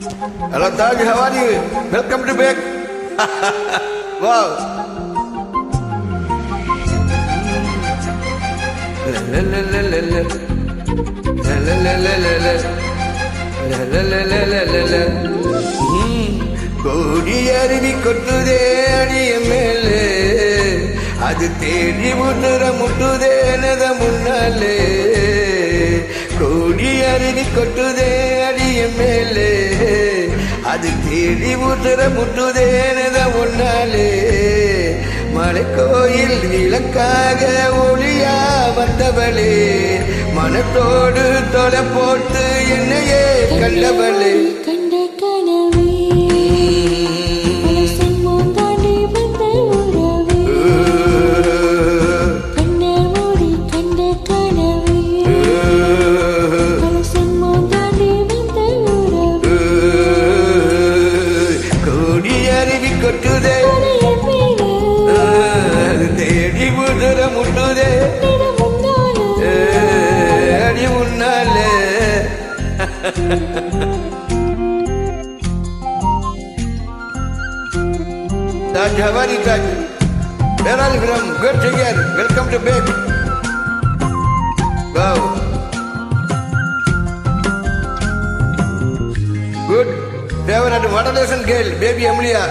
Hello Taj, how are you? Welcome to back. Wow. கோடி அருவி கொட்டுதே அடிய மேலே, அது தேடி முட்டுற முட்டுதே எனத முன்னாலே. கோடி அருவி கொட்டுதே அடிய மேலே, அது தேடி முட்டுற முட்டுதே எனத முன்னாலே. மலைக்கோயில் விளக்காக ஒளியா வந்தவளே, மனத்தோடு தொலை போட்டு என்னையே கண்டவளே. கொட்டுதே தேடி முதுர முட்டுதே அடி முன்னாலே. Taj, how are you, Taj? Where are you from? Good to hear. Welcome to back. Wow. Good. Favorite modulation girl, baby Amelia.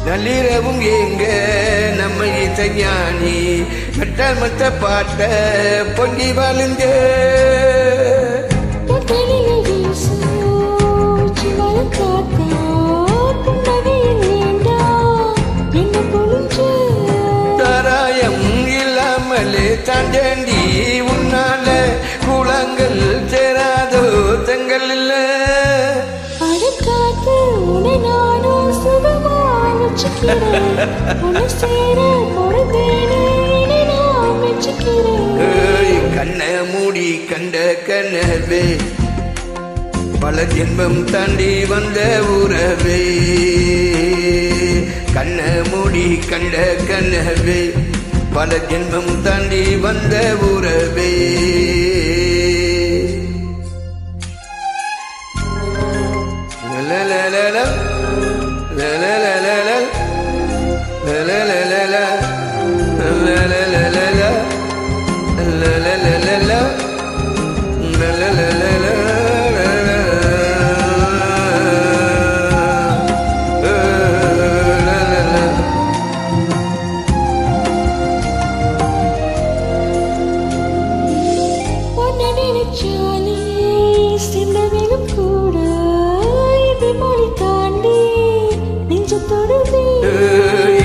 நள்ளிரவும் எங்க நம்ம இசைஞானி கட்டால் மத்த பாட்ட பொங்கி வாழ்ந்த தாராயம் இல்லாமலே தாண்டி உன்னால குளங்கள் சேராதோ தங்கள் இல்ல. கண்ண மூடி கண்ட கனவே, பல ஜென்மம் தாண்டி வந்த உறவே. கண்ண மூடி கண்ட கனவே, பல ஜென்மம் தாண்டி வந்த உறவே.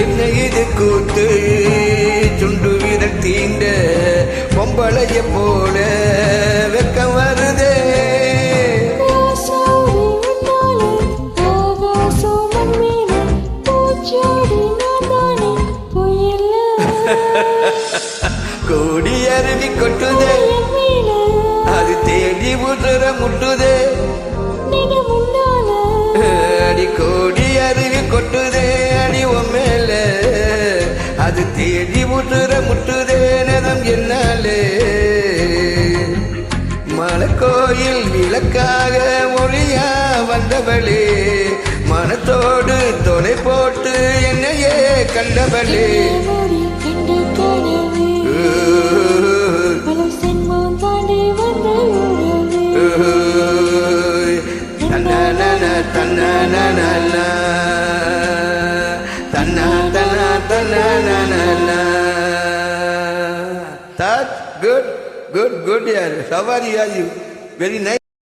என்ன இது கூத்து சுண்டு விரல் தீண்ட பொம்பளைய போல வெக்கம் வருதே. கோடி அருவி கொட்டுதே, அது தேடி முட்டுற முட்டுதே அடி. கோடி அருவி கொட்டுதே அடி மேல, அது தேடி முட்டுற முட்டுதே நதம் என்னாலே. மலைக்கோயில் விளக்காக ஒளியா வந்தவளே, மனத்தோடு தொலை போட்டு என்னையே கண்டவளே. That good, yeah. How are you? Very nice.